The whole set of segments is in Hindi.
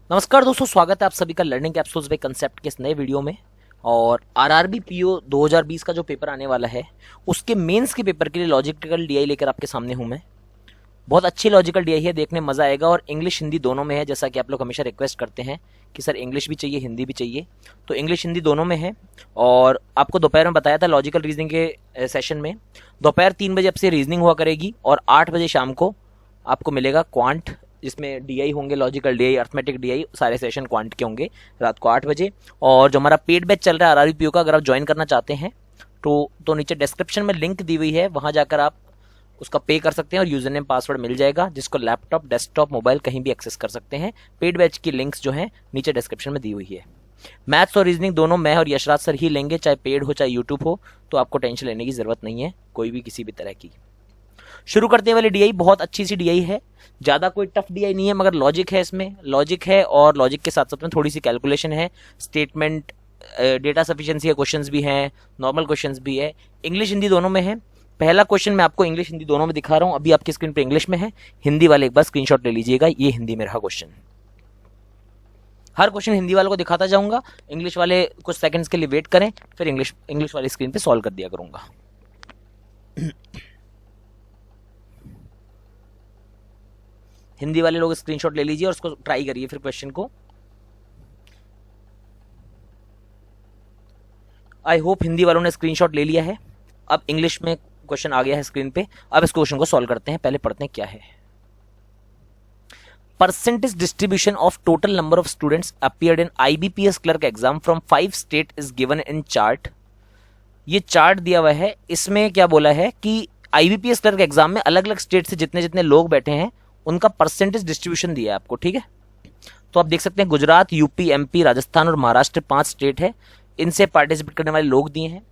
नमस्कार दोस्तों, स्वागत है आप सभी का लर्निंग कैप्सूल्स बाय कंसेप्ट के इस नए वीडियो में। और आरआरबी पीओ 2020 का जो पेपर आने वाला है उसके मेंस के पेपर के लिए लॉजिकल डीआई लेकर आपके सामने हूं मैं। बहुत अच्छी लॉजिकल डीआई है, देखने में मजा आएगा और इंग्लिश हिंदी दोनों में है। जैसा कि आप लोग हमेशा रिक्वेस्ट करते हैं कि सर इंग्लिश भी चाहिए हिंदी भी चाहिए, तो इंग्लिश हिंदी दोनों में है। और आपको दोपहर में बताया था लॉजिकल रीजनिंग के सेशन में दोपहर 3 बजे आपसे रीजनिंग हुआ करेगी और 8 बजे शाम को आपको मिलेगा क्वांट, जिसमें डीआई होंगे, लॉजिकल डीआई, अर्थमेटिक डीआई, सारे सेशन क्वांट के होंगे रात को 8 बजे। और जो हमारा पेड बैच चल रहा है आरआरबी पीओ का, अगर आप ज्वाइन करना चाहते हैं तो नीचे डिस्क्रिप्शन में लिंक दी हुई है, वहां जाकर आप उसका पे कर सकते हैं और यूजर नेम पासवर्ड मिल जाएगा, जिसको लैपटॉप डेस्कटॉप मोबाइल कहीं भी एक्सेस कर सकते हैं। पेड बैच की लिंक्स जो है नीचे डिस्क्रिप्शन में दी हुई है। मैथ्स और रीजनिंग दोनों मैं और यशराज सर ही लेंगे, चाहे पेड हो चाहे यूट्यूब हो, तो आपको टेंशन लेने की जरूरत नहीं है कोई भी किसी भी तरह की। शुरू करते वाली डीआई बहुत अच्छी सी डीआई है, ज़्यादा कोई टफ डीआई नहीं है, मगर लॉजिक है, इसमें लॉजिक है और लॉजिक के साथ साथ में थोड़ी सी कैलकुलेशन है, स्टेटमेंट, डेटा सफिशिएंसी के क्वेश्चंस भी हैं, नॉर्मल क्वेश्चंस भी है। इंग्लिश हिंदी दोनों में है। पहला क्वेश्चन मैं आपको इंग्लिश हिंदी दोनों में दिखा रहा हूं, अभी आपकी स्क्रीन पे इंग्लिश में है, हिंदी वाले एक बार स्क्रीनशॉट ले लीजिएगा। ये हिंदी में रहा क्वेश्चन। हर क्वेश्चन हिंदी वालों को दिखाता जाऊंगा, इंग्लिश वाले कुछ सेकंड्स के लिए वेट करें, फिर इंग्लिश वाली स्क्रीन पे सॉल्व कर दिया करूंगा। हिंदी वाले लोग स्क्रीनशॉट ले लीजिए और उसको ट्राई करिए फिर क्वेश्चन को। आई होप हिंदी वालों ने स्क्रीनशॉट ले लिया है। अब इंग्लिश में क्वेश्चन आ गया है स्क्रीन पे, अब इस क्वेश्चन को सॉल्व करते हैं। पहले पढ़ते हैं क्या है। Percentage distribution of total number of students appeared in IBPS clerk exam from 5 state is given in chart. ये चार्ट दिया हुआ है, इसमें क्या बोला है कि आईबीपीएस क्लर्क एग्जाम में अलग अलग स्टेट से जितने जितने लोग बैठे हैं उनका परसेंटेज डिस्ट्रीब्यूशन दिया है आपको, ठीक है। तो आप देख सकते हैं गुजरात, यूपी, एमपी, राजस्थान और महाराष्ट्र 5 स्टेट है, इनसे पार्टिसिपेट करने वाले लोग दिए हैं।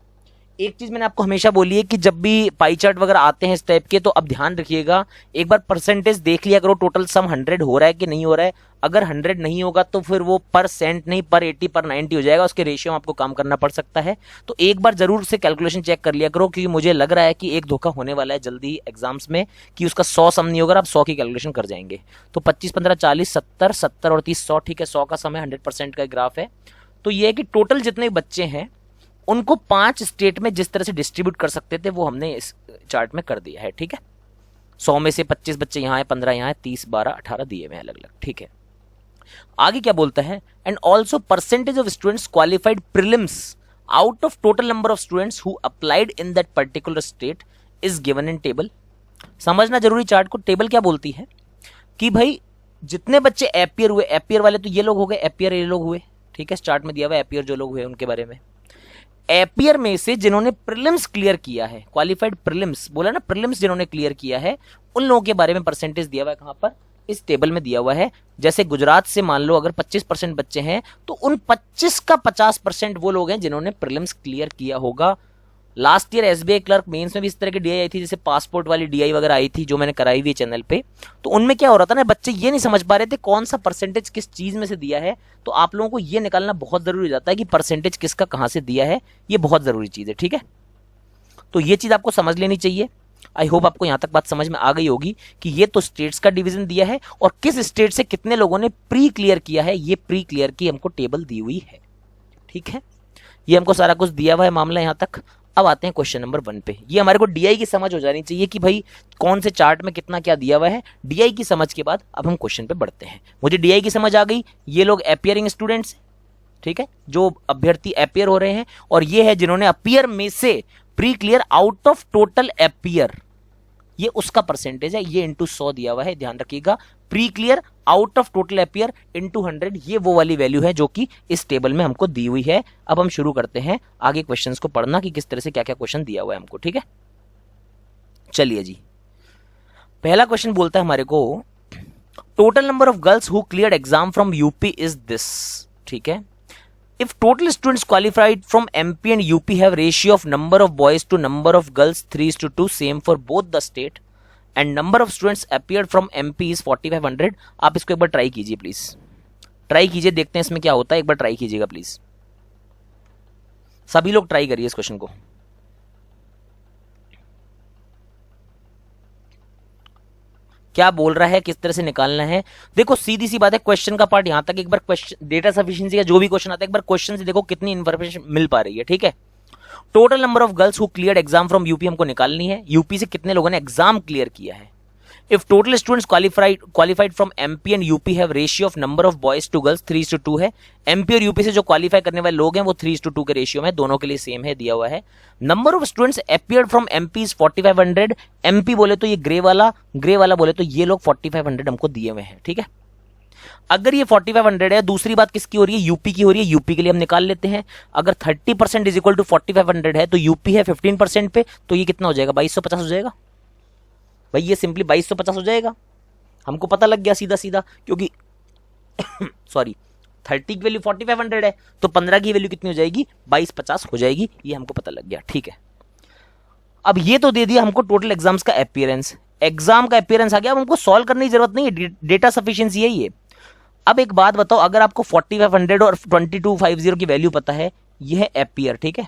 एक चीज मैंने आपको हमेशा बोली है कि जब भी पाई चार्ट वगैरह आते हैं इस टाइप के, तो अब ध्यान रखिएगा, एक बार परसेंटेज देख लिया करो, टोटल सम 100 हो रहा है कि नहीं हो रहा है। अगर 100 नहीं होगा तो फिर वो परसेंट नहीं पर 80 पर 90 हो जाएगा, उसके रेशियो में आपको काम करना पड़ सकता है। तो एक बार जरूर से कैलकुलेशन चेक कर लिया करो, क्योंकि मुझे लग रहा है कि एक धोखा होने वाला है जल्दी एग्जाम्स में कि उसका 100 सम नहीं होगा, आप 100 की कैलकुलेशन कर जाएंगे। तो 25, 15, 40, 70, 70 और 30, 100, ठीक है, 100 का सम है, 100% का ग्राफ है। तो ये है कि टोटल जितने बच्चे हैं उनको 5 स्टेट में जिस तरह से डिस्ट्रीब्यूट कर सकते थे वो हमने इस चार्ट में कर दिया है, ठीक है। 100 में से 25 बच्चे यहाँ है, 15 यहाँ है, 30, 12, 18 दिए हुए अलग अलग, ठीक है। आगे क्या बोलता है, and also percentage of students qualified prelims out of total number of students who applied in that particular state is given in table. समझना जरूरी चार्ट को। टेबल क्या बोलती है कि भाई जितने बच्चे एपियर हुए, एपियर वाले तो ये लोग हो गए, एपियर ये लोग हुए, ठीक है, चार्ट में दिया हुआ एपियर जो लोग हुए उनके बारे में। एपियर में से जिन्होंने प्रीलिम्स क्लियर किया है, क्वालिफाइड प्रीलिम्स बोला ना, प्रीलिम्स जिन्होंने क्लियर किया है उन लोगों के बारे में परसेंटेज दिया हुआ है। कहां पर? इस टेबल में दिया हुआ है। जैसे गुजरात से मान लो अगर 25% बच्चे हैं तो उन 25 का 50% वो लोग हैं जिन्होंने प्रीलिम्स क्लियर किया होगा। Last year SBI clerk mains में भी इस तरह की डीआई आई थी, जैसे पासपोर्ट वाली डीआई वगैरह आई थी जो मैंने कराई हुई चैनल पे। तो उनमें क्या हो रहा था ना, बच्चे ये नहीं समझ पा रहे थे कौन सा परसेंटेज किस चीज में से दिया है। तो आप लोगों को ये निकालना बहुत जरूरी हो जाता है कि परसेंटेज किसका कहां से दिया है, ये बहुत जरूरी चीज है, ठीक है। तो ये चीज आपको समझ लेनी चाहिए। आई होप आपको यहां तक बात समझ में आ गई होगी कि ये तो स्टेट्स का डिवीजन दिया है और किस स्टेट से कितने लोगों ने प्री क्लियर किया है, ये प्री क्लियर की हमको टेबल दी हुई है, ठीक है। ये हमको सारा कुछ दिया हुआ है मामला यहां तक। अब आते हैं क्वेश्चन नंबर 1 पे। ये हमारे को डीआई की समझ हो जानी चाहिए कि भाई कौन से चार्ट में कितना क्या दिया हुआ है। डीआई की समझ के बाद अब हम क्वेश्चन पे बढ़ते हैं। मुझे डीआई की समझ आ गई, ये लोग अपियरिंग स्टूडेंट्स, ठीक है, जो अभ्यर्थी अपियर हो रहे हैं, और ये है जिन्होंने अपियर में से pre clear out of total appear, ये उसका परसेंटेज है, ये इंटू 100 दिया हुआ है, ध्यान रखिएगा। Pre clear out of total appear into 100, ये वो वाली वैल्यू है जो कि इस टेबल में हमको दी हुई है। अब हम शुरू करते हैं आगे क्वेश्चंस को पढ़ना कि किस तरह से क्या क्या क्वेश्चन दिया हुआ है हमको, ठीक है। चलिए जी, पहला क्वेश्चन बोलता है हमारे को, total number of girls who cleared exam from UP is this, ठीक है। If total students qualified from MP and UP have ratio of number of boys to number of girls 3:2 same for both the state and number of students appeared from MP is 4500, आप इसको एक बार ट्राई कीजिए प्लीज, ट्राई कीजिए, देखते हैं इसमें क्या होता है, एक बार ट्राई कीजिएगा प्लीज, सभी लोग ट्राई करिए इस क्वेश्चन को। क्या बोल रहा है, किस तरह से निकालना है। देखो सीधी सी बात है, क्वेश्चन का पार्ट यहां तक, एक बार क्वेश्चन डेटा सफिशिएंसी का जो भी क्वेश्चन आता है एक बार क्वेश्चन से देखो कितनी इंफॉर्मेशन मिल पा रही है, ठीक है। Total number of girls who cleared exam from UP हमको निकालनी है, यूपी से कितने लोगों ने एग्जाम क्लियर किया है। If total students qualified from MP and UP have ratio of number of boys to girls 3:2 है। एमपी और यूपी से जो क्वालिफाई करने वाले लोग हैं वो 3:2 के रेशियो में, दोनों के लिए सेम है, दिया हुआ है। Number of students appeared from MP is 4500। MP बोले तो ये ग्रे वाला बोले तो ये लोग 4500 हमको दिए हुए हैं, ठीक है। अगर ये 4500 है, दूसरी बात किसकी हो रही है, यूपी की हो रही है, यूपी के लिए हम निकाल लेते हैं। अगर 30% इज इक्वल टू 4500 है तो यूपी है 15% पे, तो ये कितना हो जाएगा, 2250 हो जाएगा भाई, ये सिंपली 2250 हो जाएगा। हमको पता लग गया सीधा सीधा, क्योंकि सॉरी 30 की वैल्यू 4500 है तो 15 की वैल्यू कितनी हो जाएगी, 2250 हो जाएगी, ये हमको पता लग गया, ठीक है। अब ये तो दे दिया हमको टोटल एग्जाम्स का अपीयरेंस, एग्जाम का अपीयरेंस आ गया। अब हमको सॉल्व करने की जरूरत नहीं है, डेटा सफिशिएंसी है ये। अब एक बात बताओ, अगर आपको 4500 और 2250 की वैल्यू पता है, ये है अपीयर, ठीक है।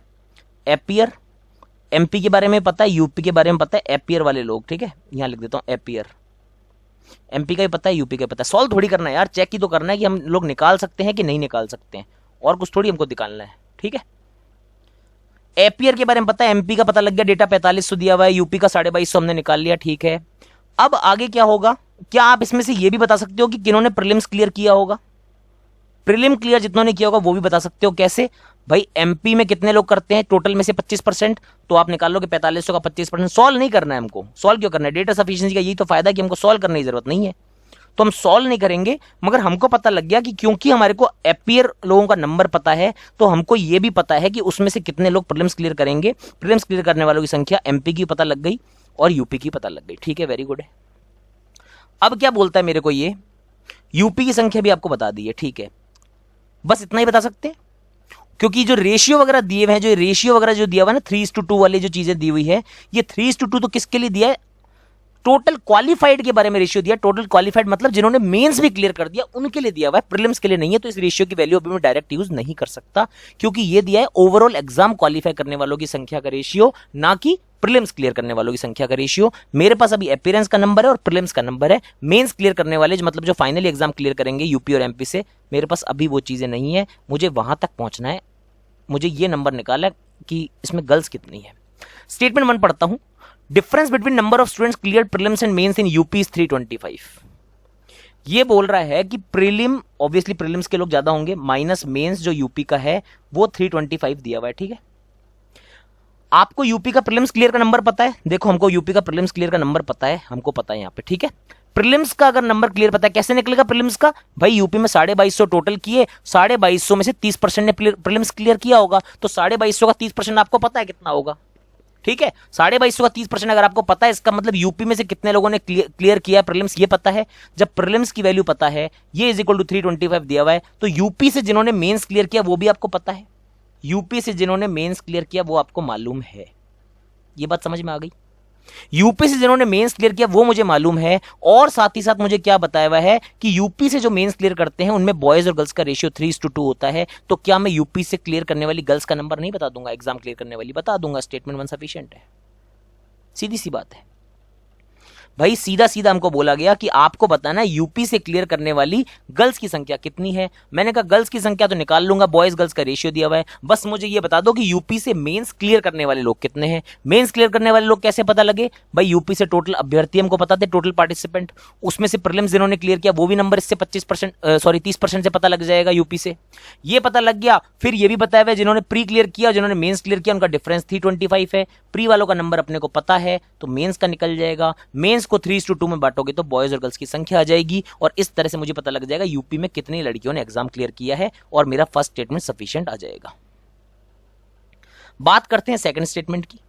अपीयर एमपी के बारे में पता है, यूपी के बारे में पता है, अपीयर वाले लोग, ठीक है, यहां लिख देता हूं अपीयर। एमपी का भी पता है, यूपी का भी पता है। सॉल्व थोड़ी करना है यार, चेक ही तो करना है कि हम लोग निकाल सकते हैं कि नहीं निकाल सकते हैं, और कुछ थोड़ी हमको निकालना है, ठीक है। अपीयर के बारे में पता है, एमपी का पता लग गया, डेटा 4500 दिया हुआ है, यूपी का 2250 हमने निकाल लिया, ठीक है। अब आगे क्या होगा, क्या आप इसमें से ये भी बता सकते हो कि किन्होंने प्रीलिम्स क्लियर किया होगा। प्रीलिम क्लियर जितनों ने किया होगा वो भी बता सकते हो, कैसे भाई, एमपी में कितने लोग करते हैं टोटल में से 25%, तो आप निकाल लो कि 4500 का 25%। सॉल्व नहीं करना है हमको, सॉल्व क्यों करना है, डेटा सफिशिएंसी का यही तो फायदा है कि हमको सॉल्व करने की जरूरत नहीं है, तो हम सॉल्व नहीं करेंगे। मगर हमको पता लग गया कि क्योंकि हमारे को अपीयर लोगों का नंबर पता है, तो हमको ये भी पता है कि उसमें से कितने लोग प्रीलिम्स क्लियर करेंगे। प्रीलिम्स क्लियर करने वालों की संख्या एमपी की पता लग गई और यूपी की पता लग गई, ठीक है, वेरी गुड है। अब क्या बोलता है मेरे को, ये यूपी की संख्या भी आपको बता दी है, ठीक है, बस इतना ही बता सकते हैं, क्योंकि जो रेशियो वगैरह दिए हुए हैं, जो रेशियो वगैरह जो दिया हुआ है ना 3:2 वाली जो चीजें दी हुई है, ये 3:2 तो किसके लिए दिया है, टोटल क्वालिफाइड के बारे में रेशियो दिया। टोटल क्वालिफाइड मतलब जिन्होंने मेंस भी क्लियर कर दिया उनके लिए दिया हुआ है, प्रीलिम्स के लिए नहीं है। तो इस रेशियो की वैल्यू अभी मैं डायरेक्ट यूज नहीं कर सकता, क्योंकि ये दिया है ओवरऑल एग्जाम क्वालिफाई करने वालों की संख्या का रेशियो, ना कि प्रीलिम्स क्लियर करने वालों की संख्या का रेशियो। मेरे पास अभी अपीयरेंस का नंबर है और प्रीलिम्स का नंबर है। मेंस क्लियर करने वाले मतलब जो फाइनली एग्जाम क्लियर करेंगे यूपी और एमपी से, मेरे पास अभी वो चीजें नहीं है, मुझे वहां तक पहुंचना है। मुझे ये नंबर निकाला कि इसमें गर्ल्स कितनी है। स्टेटमेंट 1 पढ़ता हूं, difference between number of students clear prelims and mains in UP is 325। ये बोल रहा है कि प्रीलिम, ऑब्वियसली प्रीलिम्स के लोग ज्यादा होंगे, माइनस मेंस जो यूपी का है वो 325 दिया हुआ है, ठीक है। आपको यूपी का प्रीलिम्स क्लियर का नंबर पता है, देखो हमको यूपी का प्रीलिम्स क्लियर का नंबर पता है, हमको पता है यहां पे, ठीक है। प्रीलिम्स का अगर नंबर क्लियर पता है, कैसे निकलेगा प्रीलिम्स का, भाई यूपी में 2250 टोटल किए, 2250 में से 30% ने प्रीलिम्स क्लियर किया होगा, तो 2250 का 30% आपको पता है कितना होगा, ठीक है। 2250 का 30% अगर आपको पता है, इसका मतलब यूपी में से कितने लोगों ने क्लियर किया है प्रीलिम्स, ये पता है। जब प्रीलिम्स की वैल्यू पता है, ये इज इक्वल टू 325 दिया हुआ है, तो यूपी से जिन्होंने मेंस क्लियर किया वो भी आपको पता है, यूपी से जिन्होंने मेंस क्लियर किया वो आपको मालूम है। ये बात समझ में आ गई, यूपी से जिन्होंने मेंस क्लियर किया वो मुझे मालूम है, और साथ ही साथ मुझे क्या बताया हुआ है कि यूपी से जो मेंस क्लियर करते हैं उनमें बॉयज और गर्ल्स का रेशियो 3:2 होता है। तो क्या मैं यूपी से क्लियर करने वाली गर्ल्स का नंबर नहीं बता दूंगा, एग्जाम क्लियर करने वाली बता दूंगा। स्टेटमेंट 1 सफिशिएंट है, सीधी सी बात है भाई, सीधा सीधा हमको बोला गया कि आपको बताना है यूपी से क्लियर करने वाली गर्ल्स की संख्या कितनी है। मैंने कहा गर्ल्स की संख्या तो निकाल लूंगा, बॉयज गर्ल्स का रेशियो दिया हुआ है, बस मुझे ये बता दो कि यूपी से मेंस क्लियर करने वाले लोग कितने हैं। मेंस क्लियर करने वाले लोग कैसे पता लगे, भाई यूपी से टोटल अभ्यर्थी हमको पता थे, टोटल पार्टिसिपेंट, उसमें से प्रीलिम्स जिन्होंने क्लियर किया वो भी नंबर इससे 30% से पता लग जाएगा यूपी से, ये पता लग गया। फिर ये भी बताया हुआ है जिन्होंने प्री क्लियर किया, जिन्होंने मेंस क्लियर किया उनका डिफरेंस 325 है। प्री वालों का नंबर अपने को पता है तो मेंस का निकल जाएगा, मेंस को 3:2 में बांटोगे तो बॉयज और गर्ल्स की संख्या आ जाएगी, और इस तरह से मुझे पता लग जाएगा यूपी में कितनी लड़कियों ने एग्जाम क्लियर किया है, और मेरा फर्स्ट स्टेटमेंट सफिशिएंट आ जाएगा। बात करते हैं सेकंड स्टेटमेंट की।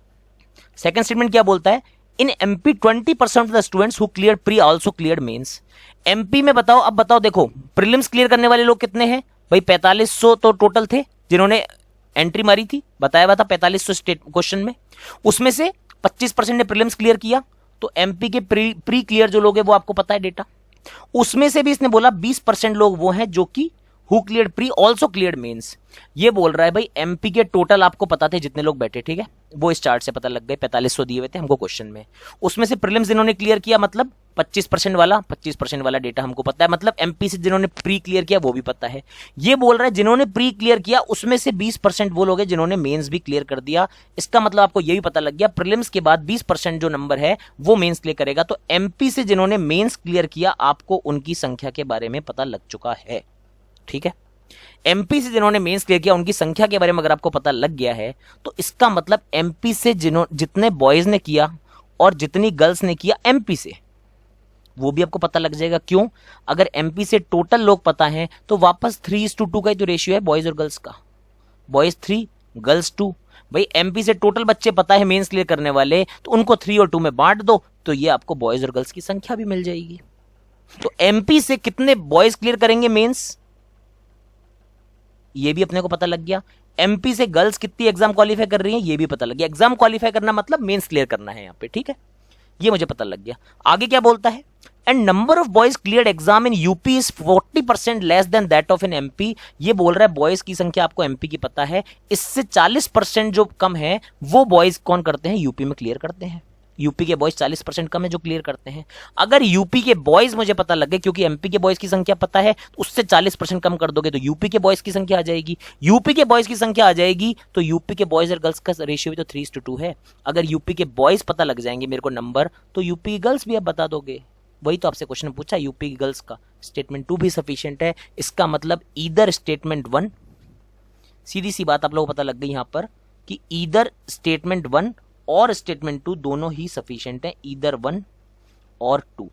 सेकंड स्टेटमेंट क्या बोलता है, in MP 20% of the students who clear pre also clear mains. MP में बताओ, अब बताओ, देखो प्रीलिम्स क्लियर करने वाले लोग कितने हैं भाई, 4500 तो टोटल थे जिन्होंने एंट्री मारी थी, बताया हुआ था 4500 क्वेश्चन में, उसमें से 25% ने प्रीलिम्स क्लियर किया। तो एमपी के प्री क्लियर जो लोग हैं वो आपको पता है डेटा, उसमें से भी इसने बोला 20% लोग वो हैं जो कि who cleared pre also cleared mains. ये बोल रहा है भाई एमपी के टोटल आपको पता थे जितने लोग बैठे, ठीक है, वो इस चार्ट से पता लग गए, 4500 दिए हुए थे हमको क्वेश्चन में, उसमें से प्रीलिम्स जिन्होंने क्लियर किया मतलब 25% वाला डेटा हमको पता है, मतलब एमपी से जिन्होंने प्री क्लियर किया वो भी पता है। ये बोल रहा है जिन्होंने प्री क्लियर किया उसमें से 20% वो लोग हैं जिन्होंने मेंस भी क्लियर कर दिया। इसका मतलब आपको ये भी पता लग गया प्रीलिम्स के बाद 20% जो नंबर है वो मेंस क्लियर करेगा। तो एमपी से जिन्होंने मेंस क्लियर किया आपको उनकी संख्या के बारे में पता लग चुका है, ठीक है। एमपी से जिन्होंने मेंस क्लियर किया उनकी संख्या के बारे में अगर आपको पता लग गया है तो इसका मतलब एमपी से जितने बॉयज ने किया और जितनी गर्ल्स ने किया एमपी से वो भी आपको पता लग जाएगा। क्यों? अगर एमपी से टोटल लोग पता है तो वापस 3:2 का ही तो रेशियो है बॉयज और गर्ल्स का, बॉयज 3 गर्ल्स 2। भाई एमपी से टोटल बच्चे पता है मेंस क्लियर करने वाले तो उनको 3 और 2 में बांट दो तो ये आपको बॉयज और गर्ल्स की संख्या भी मिल जाएगी। तो एमपी से कितने बॉयज क्लियर करेंगे मेंस ये भी अपने को पता लग गया। एमपी से गर्ल्स कितनी एग्जाम क्वालिफाई कर रही है ये भी पता लग गया। एग्जाम क्वालिफाई करना मतलब मेंस क्लियर करना है यहाँ पे, ठीक है, ये मुझे पता लग गया। आगे क्या बोलता है, and number of boys cleared exam in UP is 40% less than that of in MP. ये बोल रहा है बॉयज की संख्या आपको एमपी की पता है, इससे 40% जो कम है वो बॉयज कौन करते हैं, यूपी में क्लियर करते हैं। यूपी के बॉयज 40% कम है जो क्लियर करते हैं। अगर यूपी के बॉयज मुझे पता लग गए क्योंकि एमपी के बॉयज की संख्या पता है तो उससे 40% कम कर दोगे तो यूपी के बॉयज की संख्या आ जाएगी। यूपी के बॉयज की संख्या आ जाएगी तो यूपी के बॉयज और गर्ल्स का रेशियो भी तो 3:2 है। अगर यूपी के बॉयज पता लग जाएंगे मेरे को नंबर तो यूपी की गर्ल्स भी आप बता दोगे। वही तो आपसे क्वेश्चन पूछा, यूपी की गर्ल्स का स्टेटमेंट 2 भी सफिशिएंट है। इसका मतलब ईदर स्टेटमेंट 1, सीधी सी बात आप लोगों को पता लग गई यहां पर कि ईदर स्टेटमेंट 1 और स्टेटमेंट 2 दोनों ही सफिशिएंट है, ईदर 1 और 2।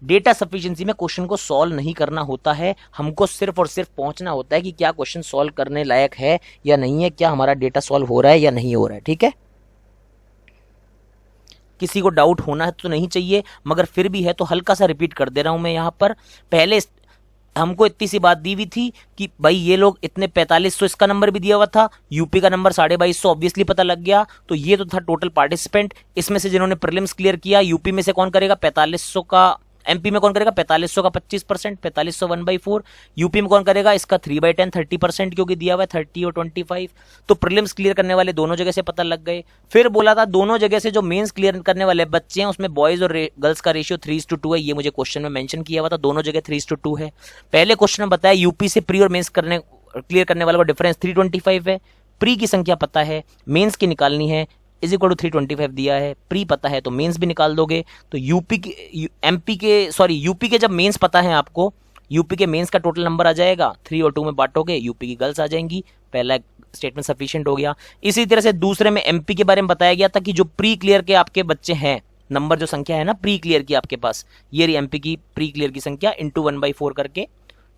डेटा सफिशिएंसी में क्वेश्चन को सॉल्व नहीं करना होता है, हमको सिर्फ और सिर्फ पहुंचना होता है कि क्या क्वेश्चन सॉल्व करने लायक है या नहीं है, क्या हमारा डेटा सॉल्व हो रहा है या नहीं हो रहा है, ठीक है। किसी को डाउट होना है तो नहीं चाहिए, मगर फिर भी है तो हल्का सा रिपीट कर दे रहा हूं मैं यहां पर। पहले हमको इतनी सी बात दी हुई थी कि भाई ये लोग इतने 4500 इसका नंबर भी दिया हुआ था, यूपी का नंबर 2250 ऑब्वियसली पता लग गया। तो ये तो था टोटल पार्टिसिपेंट, इसमें से जिन्होंने प्रीलिम्स क्लियर किया यूपी में से कौन करेगा 4500 का, एमपी में कौन करेगा 4500 का 25%, 4500 1/4। यूपी में कौन करेगा इसका 3/10 30% क्योंकि दिया हुआ है 30 और 25। तो प्रीलिम्स क्लियर करने वाले दोनों जगह से पता लग गए। फिर बोला था दोनों जगह से जो मेंस क्लियर करने वाले बच्चे हैं उसमें बॉयज और गर्ल्स का रेशियो 3:2 है। ये मुझे क्वेश्चन में मेंशन किया हुआ था, दोनों जगह 3:2 है। पहले क्वेश्चन में बताया यूपी से प्री और मेंस क्लियर करने वालों का डिफरेंस 325 है। प्री की संख्या पता है, मेंस की निकालनी है, इज इक्वल टू 325 दिया है। प्री पता है तो मेंस भी निकाल दोगे। तो यूपी के जब मेंस पता है आपको, यूपी के मेंस का टोटल नंबर आ जाएगा, 3 और 2 में बांटोगे यूपी की गर्ल्स आ जाएंगी। पहला स्टेटमेंट सफिशिएंट हो गया। इसी तरह से दूसरे में एमपी के बारे में बताया गया था कि जो प्री क्लियर के आपके बच्चे हैं, नंबर जो संख्या है ना प्री क्लियर की आपके पास, ये रही एमपी की प्री क्लियर की संख्या इंटू 1/4 करके,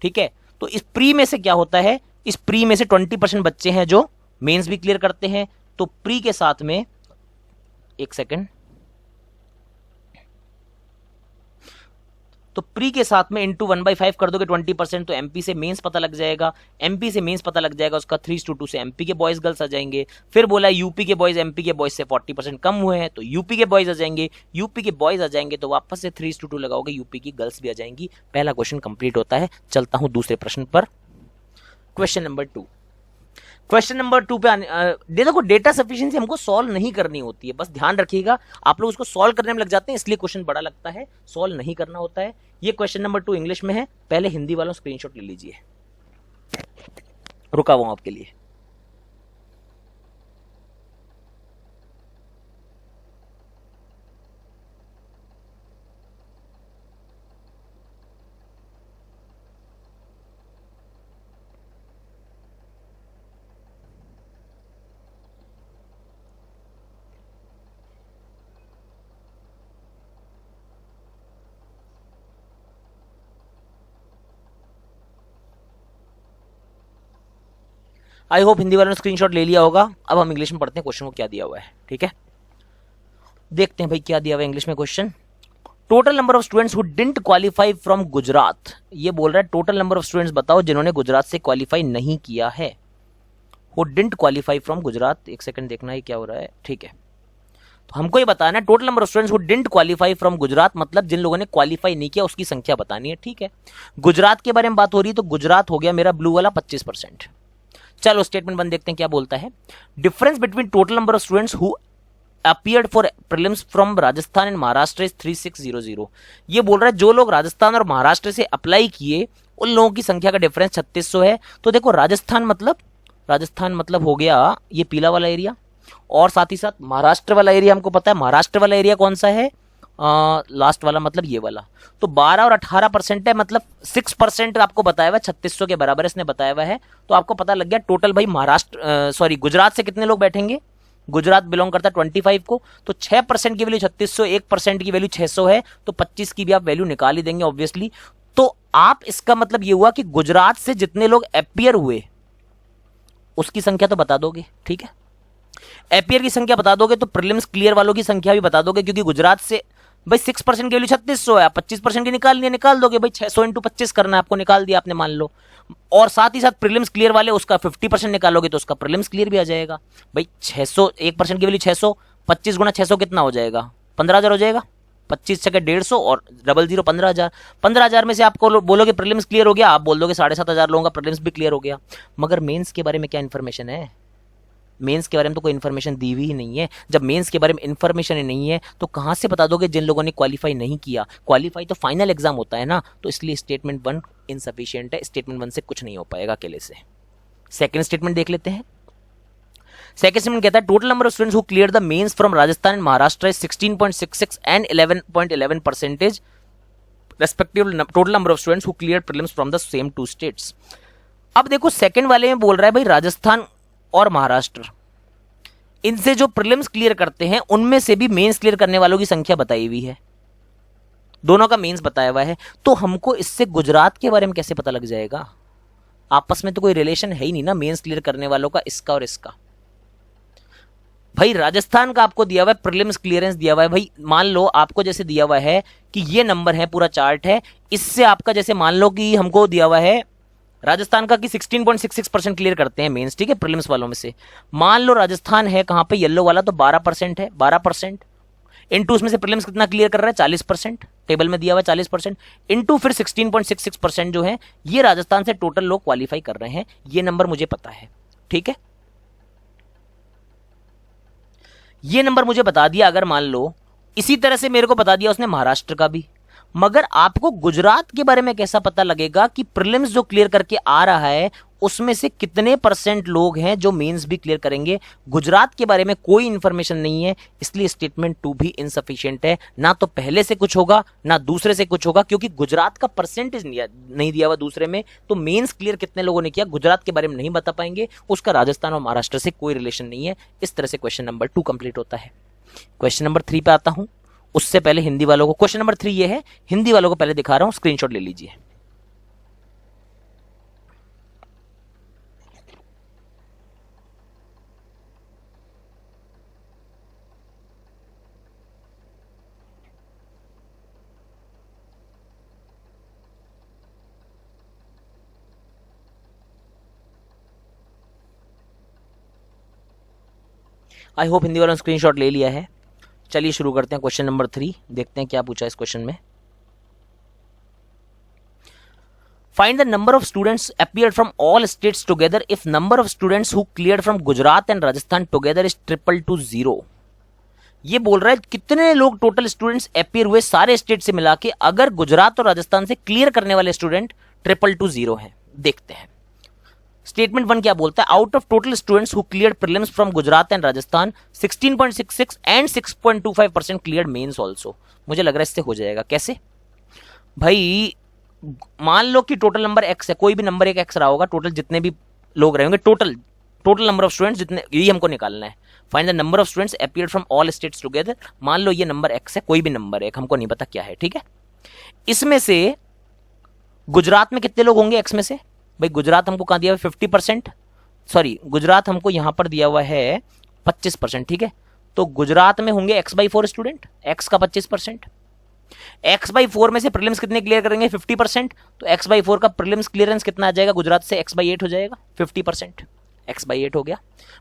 ठीक है। तो इस प्री में से क्या होता है, इस प्री में से 20% बच्चे हैं जो मेंस भी क्लियर करते हैं। तो प्री के साथ में एक सेकंड, तो प्री के साथ में इंटू 1/5 कर दोगे 20%, तो एमपी से मेंस पता लग जाएगा। एमपी से मेंस पता लग जाएगा उसका 3:2 से एमपी के बॉयज गर्ल्स आ जाएंगे। फिर बोला यूपी के बॉयज एमपी के बॉयज से 40% कम हुए हैं तो यूपी के बॉयज आ जाएंगे। यूपी के बॉयज आ जाएंगे तो वापस से 3:2 लगाओगे, यूपी की गर्ल्स भी आ जाएंगी। पहला क्वेश्चन कंप्लीट होता है। चलता हूं दूसरे प्रश्न पर, क्वेश्चन नंबर 2। क्वेश्चन नंबर 2 पे देखो डेटा सफिशिएंसी हमको सॉल्व नहीं करनी होती है, बस ध्यान रखिएगा आप लोग उसको सॉल्व करने में लग जाते हैं इसलिए क्वेश्चन बड़ा लगता है, सॉल्व नहीं करना होता है। ये क्वेश्चन नंबर 2 इंग्लिश में है, पहले हिंदी वालों स्क्रीनशॉट ले लीजिए, रुका हुआ आपके लिए। आई होप हिंदी वालों ने स्क्रीनशॉट ले लिया होगा। अब हम इंग्लिश में पढ़ते हैं क्वेश्चन को क्या दिया हुआ है, ठीक है। देखते हैं भाई क्या दिया हुआ है इंग्लिश में question. Total number of students who didn't qualify from Gujarat, ये बोल रहा है टोटल नंबर ऑफ स्टूडेंट्स बताओ जिन्होंने गुजरात से क्वालिफाई नहीं किया है। Who didn't qualify from Gujarat, एक सेकंड देखना है क्या हो रहा है, ठीक है। तो हमको ये बताना है total number of students who didn't qualify from Gujarat, मतलब जिन लोगों ने क्वालिफाई नहीं किया उसकी संख्या बतानी है। ठीक है, गुजरात के बारे में बात हो रही है तो गुजरात हो गया मेरा ब्लू वाला 25%। चलो स्टेटमेंट 1 देखते हैं क्या बोलता है। Difference between total number of students who appeared for prelims from Rajasthan and Maharashtra is 3600। ये बोल रहा है जो लोग राजस्थान और महाराष्ट्र से अप्लाई किए उन लोगों की संख्या का डिफरेंस 3600 है। तो देखो राजस्थान मतलब हो गया ये पीला वाला एरिया, और साथ ही साथ महाराष्ट्र वाला एरिया हमको पता है। महाराष्ट्र वाला एरिया कौन सा है, लास्ट वाला मतलब ये वाला। तो 12 और 18% है, मतलब 6% आपको बताया हुआ है, 3600 के बराबर इसने बताया हुआ है। तो आपको पता लग गया टोटल भाई गुजरात से कितने लोग बैठेंगे। गुजरात बिलोंग करता है 25 को, तो 6% की वैल्यू 3600, 1% की वैल्यू 600 है, तो 25 की भी आप वैल्यू निकाल ही देंगे ऑब्वियसली। तो आप इसका मतलब ये हुआ कि गुजरात से जितने लोग अपीयर हुए उसकी संख्या तो बता दोगे। ठीक है, अपीयर की संख्या बता दोगे तो प्रीलिम्स क्लियर वालों की संख्या भी बता दोगे, क्योंकि गुजरात से भाई 6% की वैल्यू 3600 है, 25% की निकाल दोगे भाई, 600 × 25 करना है आपको, निकाल दिया आपने मान लो। और साथ ही साथ प्रीलिम्स क्लियर वाले उसका 50% निकालोगे तो उसका प्रीलिम्स क्लियर भी आ जाएगा भाई। 600, 1% की वैल्यू 600, 25 × 600 कितना हो जाएगा, 15,000 हो जाएगा। 25 छके 150 और 00 15,000। 15,000 में से आपको बोलोगे प्रीलिम्स क्लियर हो गया, आप बोल दोगे 7,500 लोगों का प्रीलिम्स भी क्लियर हो गया। मगर मेंस के बारे में क्या इन्फॉर्मेशन है, मेंस के बारे में तो कोई इन्फॉर्मेशन दी हुई ही नहीं है। जब मेंस के बारे में इन्फॉर्मेशन ही नहीं है तो कहां से बता दोगे जिन लोगों ने क्वालिफाई नहीं किया। क्वालिफाई तो फाइनल एग्जाम होता है ना, तो इसलिए स्टेटमेंट 1 इनसफिशिएंट है। स्टेटमेंट 1 से कुछ नहीं हो पाएगा अकेले से। सेकंड स्टेटमेंट देख लेते हैं। सेकंड स्टेटमेंट कहता है total number of students who clear the mains from Rajasthan and Maharashtra is 16.66 and 11.11% respective total number of students who clear prelims from the same 2 states. अब देखो सेकंड वाले में बोल रहा है भाई राजस्थान और महाराष्ट्र, इनसे जो प्रीलिम्स क्लियर करते हैं उनमें से भी मेंस क्लियर करने वालों की संख्या बताई हुई है, दोनों का मेंस बताया हुआ है। तो हमको इससे गुजरात के बारे में कैसे पता लग जाएगा, आपस में तो कोई रिलेशन है ही नहीं ना मेंस क्लियर करने वालों का, इसका और इसका। भाई राजस्थान का आपको दिया हुआ है प्रीलिम्स क्लियरेंस दिया हुआ है भाई, मान लो आपको जैसे दिया हुआ है कि ये नंबर है, पूरा चार्ट है, इससे आपका जैसे मान लो कि हमको दिया हुआ है राजस्थान का कि 16.66% क्लियर करते हैं मेंस, ठीक है, प्रीलिम्स वालों में से। मान लो राजस्थान है कहां पे, येलो वाला, तो 12% है, 12% इनटू उसमें से प्रीलिम्स कितना क्लियर कर रहा है, 40%, टेबल में दिया हुआ 40%, इनटू फिर 16.66% जो है ये राजस्थान से टोटल लोग क्वालिफाई कर रहे हैं, ये नंबर मुझे पता है। ठीक है, ये नंबर मुझे बता दिया। अगर मान लो इसी तरह से मेरे को बता दिया उसने महाराष्ट्र का भी, मगर आपको गुजरात के बारे में कैसा पता लगेगा कि प्रीलिम्स जो क्लियर करके आ रहा है उसमें से कितने % लोग हैं जो मेंस भी क्लियर करेंगे। गुजरात के बारे में कोई इंफॉर्मेशन नहीं है, इसलिए स्टेटमेंट 2 भी इनसफिशिएंट है। ना तो पहले से कुछ होगा ना दूसरे से कुछ होगा, क्योंकि गुजरात का परसेंटेज नहीं दिया हुआ दूसरे में, तो मेंस क्लियर कितने लोगों ने किया गुजरात के बारे में नहीं बता पाएंगे, उसका राजस्थान और महाराष्ट्र से कोई रिलेशन नहीं है। इस तरह से क्वेश्चन नंबर 2 कंप्लीट होता है। क्वेश्चन नंबर 3 पे आता हूं, उससे पहले हिंदी वालों को, क्वेश्चन नंबर 3 ये है, हिंदी वालों को पहले दिखा रहा हूं, स्क्रीनशॉट ले लीजिए। आई होप हिंदी वालों ने स्क्रीनशॉट ले लिया है। चलिए शुरू करते हैं क्वेश्चन नंबर 3, देखते हैं क्या पूछा इस क्वेश्चन में। Find the number of students appeared from all states together if number of students who cleared from Gujarat and Rajasthan together is 000। ये बोल रहा है कितने लोग टोटल स्टूडेंट्स अपीयर हुए सारे स्टेट से मिला के, अगर गुजरात और राजस्थान से क्लियर करने वाले स्टूडेंट 000 हैं। देखते हैं स्टेटमेंट 1 क्या बोलता है। Out of total students who cleared prelims from Gujarat and Rajasthan 16.66 and 6.25% cleared mains also. मुझे लग रहा है इससे हो जाएगा। कैसे भाई, मान लो कि टोटल नंबर x है, कोई भी नंबर एक x रहा होगा, टोटल जितने भी लोग रहेंगे, टोटल नंबर ऑफ स्टूडेंट्स जितने, यही हमको निकालना है। Find the number of students appeared from all states together. मान लो ये नंबर x है, कोई भी नंबर है, हमको नहीं पता क्या है, ठीक है। इसमें से गुजरात में कितने लोग होंगे x में से, भाई गुजरात हमको कहां दिया हुआ है 50%, सॉरी गुजरात हमको यहां पर दिया हुआ है 25%, ठीक है। तो गुजरात में होंगे x/4 स्टूडेंट, x का 25%, x/4 में से प्रीलिम्स कितने क्लियर करेंगे 50%, तो x/4 का प्रीलिम्स क्लियरेंस कितना आ जाएगा गुजरात से, x/8 हो जाएगा 50%। x/8 हो गया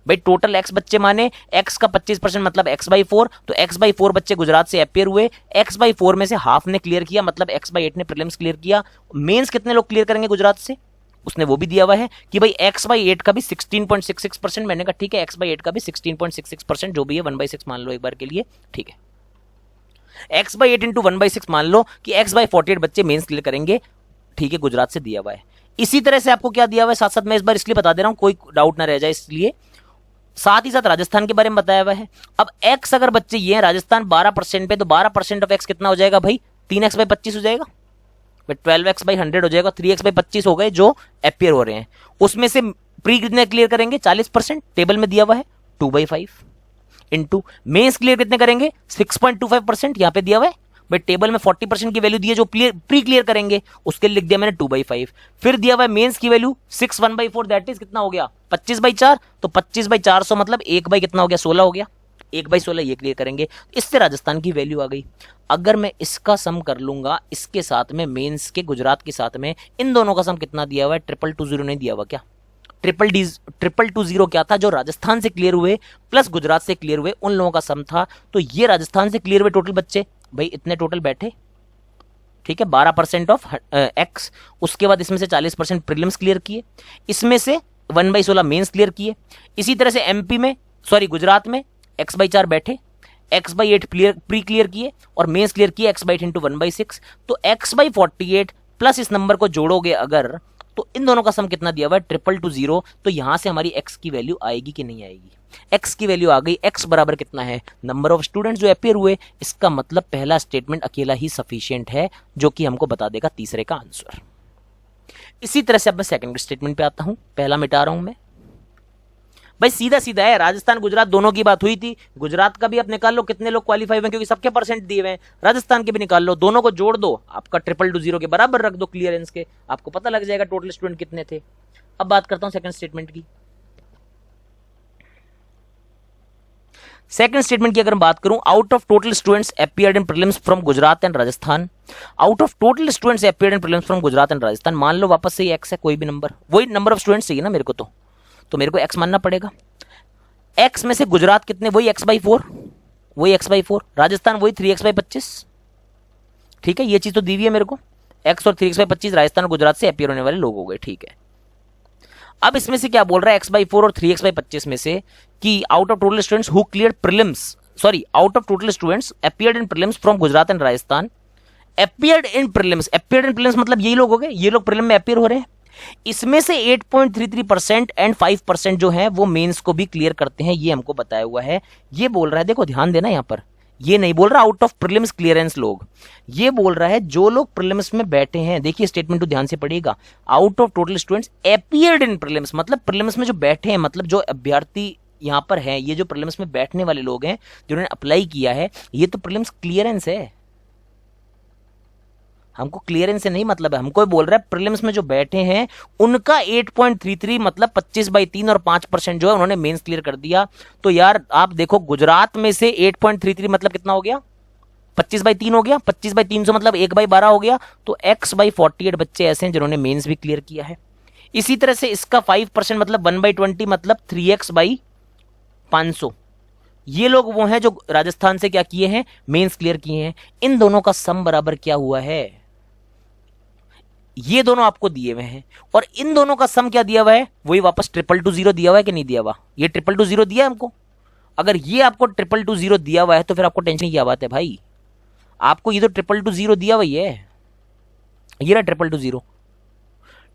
भाई। टोटल x बच्चे माने x का 25% मतलब x/4, तो x/4 बच्चे गुजरात से अपियर हुए। x/4 में से हाफ ने क्लियर किया, मतलब x/8 ने प्रीलिम्स क्लियर किया। मेंस कितने लोग क्लियर करेंगे गुजरात से, उसने वो भी दिया हुआ है कि भाई x/8 का भी 16.66%। मैंने कहा ठीक है, x/8 का भी 16.66%, जो भी है 1/6 मान लो एक बार के लिए, ठीक है। x/8 इंटू 1/6 मान लो कि x/48 बच्चे मेंस क्लियर करेंगे, ठीक है, गुजरात से दिया हुआ है। इसी तरह से आपको क्या दिया हुआ है, साथ साथ मैं इस बार इसलिए बता दे रहा हूं कोई डाउट ना रह जाए, इसलिए साथ ही साथ राजस्थान के बारे में बताया हुआ है। अब x अगर बच्चे ये हैं राजस्थान 12% पे, तो 12% ऑफ x कितना हो जाएगा भाई, 3x/25 हो जाएगा, 12x/100 हो जाएगा, 3x/25 हो गए जो अपियर हो रहे हैं। उसमें से प्री कितने क्लियर करेंगे, 40%, टेबल में दिया हुआ है 2/5 इंटू मेंस क्लियर कितने करेंगे, 6.25%, यहां पे दिया हुआ है भाई। टेबल में 40% की वैल्यू दी है, जो प्री क्लियर करेंगे उसके लिए लिख दिया मैंने 2/5। फिर दिया हुआ है मेंस की वैल्यू 6 1/4, दैट इज कितना हो गया 25/4, तो 25/400 मतलब 1 बाई कितना हो गया 16 हो गया, 1/16 ये क्लियर करेंगे। इससे राजस्थान की वैल्यू आ गई। अगर मैं इसका सम कर लूंगा इसके साथ में, मेंस के गुजरात के साथ में, इन दोनों का सम कितना दिया हुआ है, 2220 नहीं दिया हुआ क्या, 2220 क्या था, जो राजस्थान से क्लियर हुए प्लस गुजरात से क्लियर हुए उन लोगों का सम था। तो ये राजस्थान से क्लियर हुए टोटल बच्चे भाई इतने टोटल बैठे, ठीक है, 12% ऑफ x। उसके बाद इसमें से 40% प्रीलिम्स क्लियर किए, इसमें से 1/16 मेंस क्लियर किए। इसी तरह से एमपी में, सॉरी गुजरात में x/4 बैठे, x/8 प्री क्लियर किए और मेंस क्लियर किए x/8 इंटू 1/6। तो x/48 प्लस इस नंबर को जोड़ोगे अगर, तो इन दोनों का सम कितना दिया हुआ है 2220। तो यहां से हमारी x की वैल्यू आएगी कि नहीं आएगी, x की वैल्यू आ गई। x बराबर कितना है, नंबर ऑफ स्टूडेंट्स जो अपियर हुए। इसका मतलब पहला स्टेटमेंट अकेला ही सफिशिएंट है, जो कि हमको बता देगा तीसरे का आंसर। इसी तरह से अब मैं सेकंड स्टेटमेंट पे आता हूं, पहला मिटा रहा हूं मैं भाई, सीधा सीधा है। राजस्थान गुजरात दोनों की बात हुई थी, गुजरात का भी आप निकाल लो कितने लोग क्वालिफाई हुए, क्योंकि सबके परसेंट दिए हुए हैं। राजस्थान के भी निकाल लो, दोनों को जोड़ दो, आपका 2220 के बराबर रख दो क्लियरेंस के, आपको पता लग जाएगा टोटल स्टूडेंट कितने थे। अब बात करता हूं सेकंड स्टेटमेंट की। सेकंड स्टेटमेंट की अगर बात करूं, out of total students appeared in prelims from Gujarat and Rajasthan, out of total students appeared in prelims from Gujarat and Rajasthan, मान लो वापस से एक्स है, कोई भी नंबर, वही नंबर ऑफ स्टूडेंट्स चाहिए ना मेरे को, तो मेरे को एक्स मानना पड़ेगा। एक्स में से गुजरात कितने, वही x/4, वही x/4, राजस्थान वही 3x/25, ठीक है, ये चीज तो दी हुई है मेरे को, x और 3x/25 राजस्थान और गुजरात से अपीयर होने वाले लोग हो गए, ठीक है। अब इसमें से क्या बोल रहा है, x/4 और 3x/25 में से कि out of total students who clear prelims, sorry out of total students appeared in prelims from Gujarat and Rajasthan, appeared in prelims मतलब यही लोग हो गए, ये लोग प्रीलिम में अपीयर हो रहे हैं। इसमें से 8.33% एंड 5% जो है वो मेंस को भी क्लियर करते हैं, ये हमको बताया हुआ है। ये बोल रहा है, देखो ध्यान देना यहां पर, ये नहीं बोल रहा आउट ऑफ प्रीलिम्स क्लियरेंस लोग, ये बोल रहा है जो लोग प्रीलिम्स में बैठे हैं। देखिए स्टेटमेंट तो ध्यान से पढ़िएगा, out of total students appeared in prelims, मतलब प्रीलिम्स में जो बैठे हैं, मतलब जो अभ्यर्थी यहां पर है, ये जो प्रीलिम्स में बैठने वाले लोग हैं जिन्होंने अप्लाई किया है, ये तो प्रीलिम्स क्लियरेंस है। हमको क्लियरेंस से नहीं मतलब है, हमको बोल रहा है प्रीलिम्स में जो बैठे हैं उनका 8.33 मतलब 25/3 और 5% जो है उन्होंने मेंस क्लियर कर दिया। तो यार आप देखो, गुजरात में से 8.33 मतलब कितना हो गया, 25/3 हो गया, 25/300 मतलब 1/12 हो गया। तो x/48 बच्चे ऐसे हैं जिन्होंने मेंस भी क्लियर किया है। इसी तरह से इसका 5% मतलब 1/20 मतलब 3x/500, ये लोग वो हैं जो राजस्थान से क्या किए हैं, मेंस क्लियर किए हैं। इन दोनों का सम बराबर क्या हुआ है, ये दोनों आपको दिए हुए हैं, और इन दोनों का सम क्या दिया हुआ है, वही वापस 2220 दिया हुआ है कि नहीं दिया हुआ, ये 2220 दिया है हमको। अगर ये आपको 2220 दिया हुआ है तो फिर आपको टेंशन की क्या बात है भाई, आपको ये तो 2220 दिया हुआ है, ये रहा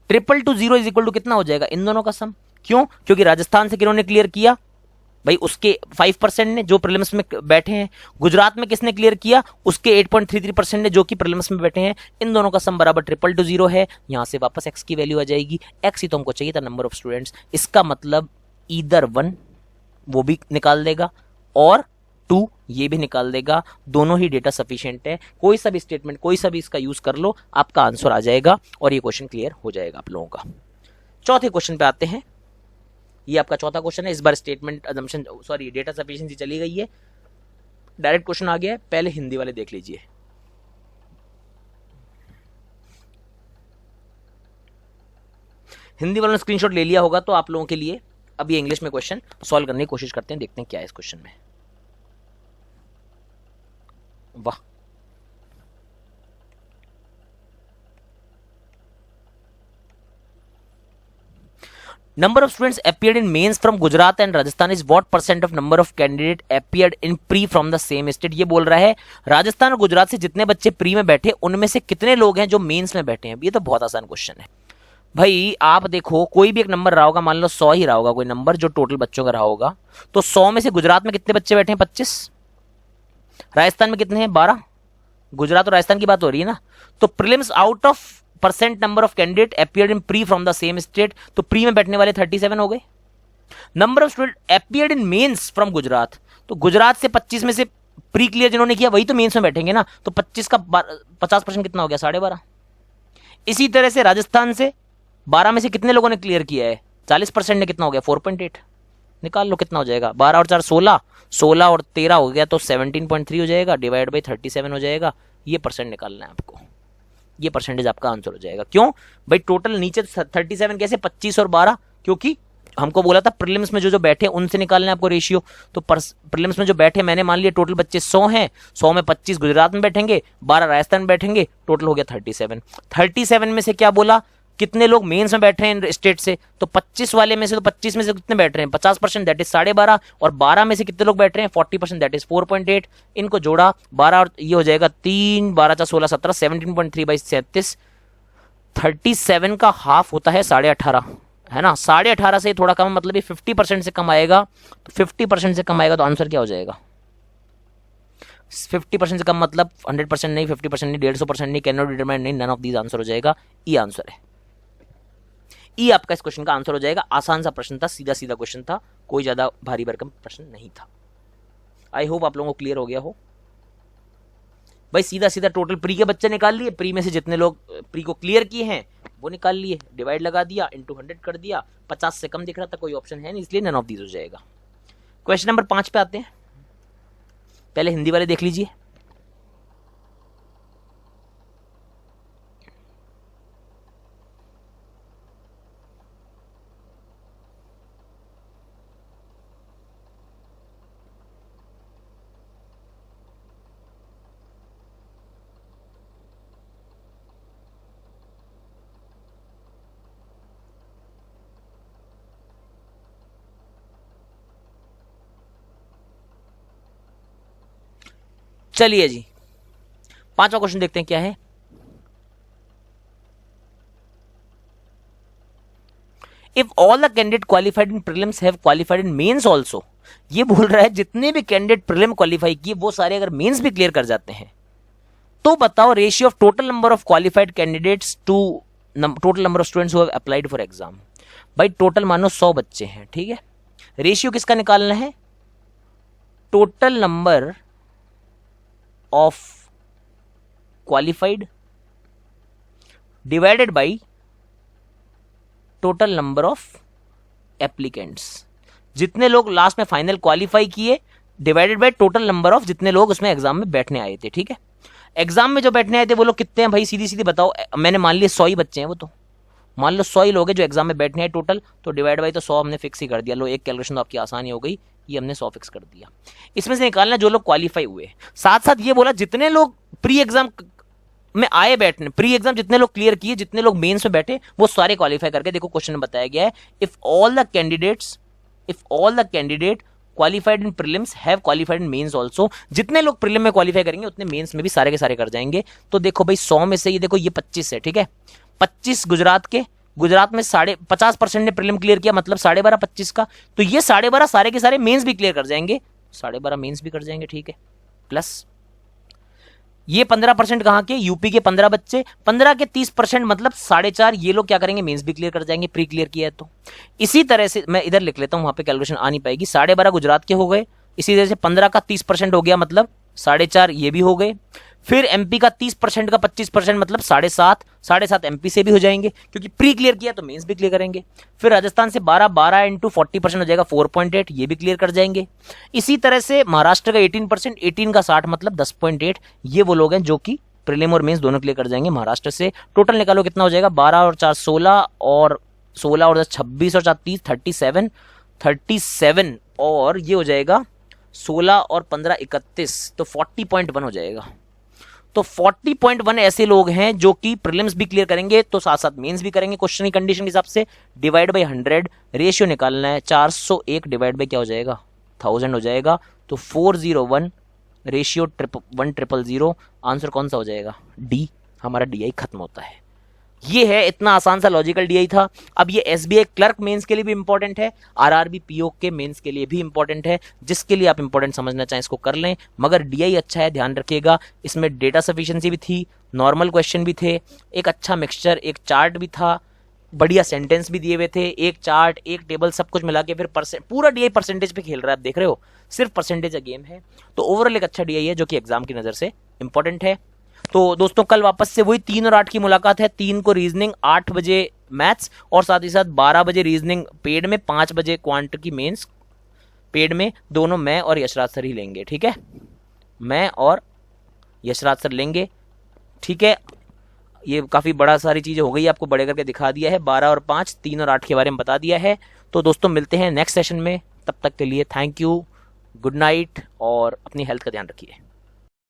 2220 इज इक्वल टू कितना हो जाएगा, इन दोनों का सम। क्यों, क्योंकि राजस्थान से किन्होंने क्लियर किया भाई, उसके 5% ने जो प्रीलिम्स में बैठे हैं, गुजरात में किसने क्लियर किया, उसके 8.33% ने जो कि प्रीलिम्स में बैठे हैं। इन दोनों का सम बराबर 2220 है। यहां से वापस x की वैल्यू आ जाएगी, x ही तो हमको चाहिए था, नंबर ऑफ स्टूडेंट्स। इसका मतलब ईदर 1 वो भी निकाल देगा और 2 ये भी निकाल देगा, दोनों ही डेटा सफिशिएंट है। कोई सा भी स्टेटमेंट, कोई सा भी इसका यूज कर लो, आपका आंसर आ जाएगा और ये क्वेश्चन क्लियर हो जाएगा आप लोगों का। चौथे क्वेश्चन पे आते हैं, ये आपका चौथा क्वेश्चन है। इस बार statement assumption, sorry data sufficiency चली गई है, डायरेक्ट क्वेश्चन आ गया है। पहले हिंदी वाले देख लीजिए। हिंदी वालों ने स्क्रीनशॉट ले लिया होगा तो आप लोगों के लिए अब ये इंग्लिश में क्वेश्चन सॉल्व करने की कोशिश करते हैं, देखते हैं क्या है इस क्वेश्चन में। वाह, number of students appeared in mains from Gujarat and Rajasthan is what percent of number of candidate appeared in pre from the same state। ये बोल रहा है राजस्थान और गुजरात से जितने बच्चे प्री में बैठे उनमें से कितने लोग हैं जो मेंस में बैठे हैं। ये तो बहुत आसान क्वेश्चन है भाई। आप देखो कोई भी एक नंबर रहा होगा, मान लो 100 ही रहा होगा कोई नंबर जो टोटल बच्चों का रहा होगा, तो 100 में से गुजरात में कितने बच्चे बैठे हैं? 25। राजस्थान में कितने हैं? 12। गुजरात और राजस्थान की बात हो रही है ना। तो prelims out of percent number of candidate appeared in pre from the same state, तो प्री में बैठने वाले 37 हो गए। Number of student appeared in mains from Gujarat, तो गुजरात से 25 में से प्री क्लियर जिन्होंने किया वही तो मेंस में बैठेंगे ना, तो 25 का 50% कितना हो गया? 12.5। इसी तरह से राजस्थान से 12 में से कितने लोगों ने क्लियर किया है? 40% ने कितना हो गया? 4.8। निकाल लो कितना हो जाएगा। 12 और 4 16, 16 और 13 हो गया तो 17.3 हो जाएगा, डिवाइड बाई 37 हो जाएगा। ये परसेंट निकालना है आपको, ये परसेंटेज आपका आंसर हो जाएगा। क्यों भाई? टोटल नीचे 37 कैसे? 25 और 12, क्योंकि हमको बोला था प्रीलिम्स में जो बैठे उनसे निकालना है आपको रेशियो। तो प्रीलिम्स में जो बैठे, मैंने मान लिया टोटल बच्चे 100 हैं, 100 में 25 गुजरात में बैठेंगे, 12 राजस्थान में बैठेंगे, टोटल हो गया 37। 37 में से क्या बोला? कितने लोग मेंस में बैठ रहे हैं स्टेट से? तो 25 वाले में से, तो 25 में से कितने बैठ रहे हैं? 50%, दैट इज 12.5। और 12 में से कितने लोग बैठ रहे हैं? 40%, दैट इज 4.8। इनको जोड़ा 12 और ये हो जाएगा 3, 12 4 16 17, 17.3 बाई 37। 37 का हाफ होता है 18.5, है ना। 18.5 से थोड़ा कम, मतलब ये 50% से कम आएगा। तो 50% से कम आएगा तो आंसर क्या हो जाएगा? 50% से कम मतलब 100% नहीं, 50% नहीं, 150% नहीं, कैन नॉट डिटरमाइन नहीं, नन ऑफ दीज आंसर हो जाएगा। ये आंसर है, ये आपका इस क्वेश्चन का आंसर हो जाएगा। आसान सा प्रश्न था, सीधा सीधा क्वेश्चन था, कोई ज्यादा भारी भरकम प्रश्न नहीं था। आई होप आप लोगों को क्लियर हो गया हो भाई। सीधा सीधा टोटल प्री के बच्चे निकाल लिए, प्री में से जितने लोग प्री को क्लियर किए हैं वो निकाल लिए, डिवाइड लगा दिया, इंटू 100 कर दिया। 50 से कम दिख रहा था, कोई ऑप्शन है नहीं, इसलिए नन ऑफ दीज हो जाएगा। क्वेश्चन नंबर 5 पे आते हैं। पहले हिंदी वाले देख लीजिए। चलिए जी, 5वां क्वेश्चन देखते हैं क्या है। If all the candidate qualified in prelims have qualified in mains also, ये बोल रहा है जितने भी कैंडिडेट प्रीलिम क्वालिफाई किए वो सारे अगर मेंस भी क्लियर कर जाते हैं तो बताओ ratio of total number of qualified candidates to total number of students who have applied for exam. भाई टोटल मानो 100 बच्चे हैं, ठीक है। रेशियो किसका निकालना है? Total number of qualified divided by total number of applicants. जितने लोग लास्ट में फाइनल क्वालिफाई किए divided by total number of जितने लोग उसमें एग्जाम में बैठने आए थे, ठीक है। एग्जाम में जो बैठने आए थे वो लोग कितने हैं भाई? सीधी सीधी बताओ। मैंने मान लिया 100 ही बच्चे हैं, वो तो मान लो 100 ही लोग हैं जो एग्जाम में बैठने आए टोटल, तो डिवाइड बाई तो 100 हमने फिक्स ही कर दिया। लो एक कैलकुलेशन तो आपकी आसानी हो गई, ये हमने 100 फिक्स कर दिया। इसमें से निकालना जो लोग क्वालिफाई हुए। साथ साथ ये बोला जितने लोग प्री एग्जाम में आए बैठने, प्री एग्जाम जितने लोग क्लियर किए, जितने लोग मेंस में बैठे वो सारे क्वालिफाई करके। देखो क्वेश्चन में बताया गया है if all the candidate qualified in prelims have qualified in mains also, जितने लोग प्रीलिम में क्वालिफाई करेंगे उतने मेंस में भी सारे के सारे कर जाएंगे। तो देखो भाई 100 में से ये देखो ये 25 है, ठीक है। 25 गुजरात के, गुजरात में 50% ने प्रीलिम क्लियर किया, मतलब 12.5 25 का, तो ये 12.5 सारे के सारे मेंस भी क्लियर कर जाएंगे, 12.5 मेंस भी कर जाएंगे, ठीक है। प्लस ये 15% कहां के? यूपी के 15 बच्चे, 15 के 30% मतलब 4.5 ये लोग क्या करेंगे? मेंस भी क्लियर कर जाएंगे, प्री क्लियर किया है तो। इसी तरह से मैं इधर लिख लेता हूं, वहां पे कैलकुलेशन आ नहीं पाएगी। 12.5 गुजरात के हो गए, इसी तरह से 15 का 30% हो गया, मतलब 4.5 ये भी हो गए। फिर एमपी का 30% का 25% मतलब 7.5 एमपी से भी हो जाएंगे क्योंकि प्री क्लियर किया तो मेंस भी क्लियर करेंगे। फिर राजस्थान से 12 इंटू 40% हो जाएगा 4.8, ये भी क्लियर कर जाएंगे। इसी तरह से महाराष्ट्र का 18%, 18 का 60 मतलब 10.8, ये वो लोग हैं जो कि प्रीलिम और मेंस दोनों क्लियर कर जाएंगे महाराष्ट्र से। टोटल निकालो कितना हो जाएगा? 12 और 4 16 और 16 और 10 26 और 4 30 37, 37 और ये हो जाएगा 16 और 15 31, तो 40.1 हो जाएगा। तो 40.1 ऐसे लोग हैं जो कि प्रीलिम्स भी क्लियर करेंगे तो साथ साथ मेंस भी करेंगे क्वेश्चन की कंडीशन के हिसाब से। डिवाइड बाय 100 रेशियो निकालना है, 401 डिवाइड बाय क्या हो जाएगा 1000 हो जाएगा। तो 401 रेशियो 1000, आंसर कौन सा हो जाएगा डी, हमारा डीआई खत्म होता है। ये है, इतना आसान सा लॉजिकल डीआई था। अब ये एसबीआई क्लर्क मेंस के लिए भी इंपॉर्टेंट है, आरआरबी पीओ के मेंस के लिए भी इंपॉर्टेंट है। जिसके लिए आप इंपॉर्टेंट समझना चाहें इसको कर लें, मगर डीआई अच्छा है, ध्यान रखिएगा। इसमें डेटा सफिशिएंसी भी थी, नॉर्मल क्वेश्चन भी थे, एक अच्छा मिक्सचर, एक चार्ट भी था, बढ़िया सेंटेंस भी दिए हुए थे, एक चार्ट एक टेबल सब कुछ मिला के फिर पूरा डीआई परसेंटेज पे खेल रहा है, आप देख रहे हो, सिर्फ परसेंटेज का गेम है। तो ओवरऑल एक अच्छा डीआई है जो कि एग्जाम की नजर से इंपॉर्टेंट है। तो दोस्तों कल वापस से वही 3 और 8 की मुलाकात है। 3 को रीजनिंग, 8 बजे मैथ्स और साथ ही साथ 12 बजे रीजनिंग पेड में, 5 बजे क्वांट की मेंस पेड में। दोनों मैं और यशराज सर ही लेंगे, ठीक है, मैं और यशराज सर लेंगे, ठीक है। ये काफ़ी बड़ा सारी चीज़ें हो गई, आपको बड़े करके दिखा दिया है। 12 और 5, 3 और 8 के बारे में बता दिया है। तो दोस्तों मिलते हैं नेक्स्ट सेशन में, तब तक के लिए थैंक यू, गुड नाइट और अपनी हेल्थ का ध्यान रखिए।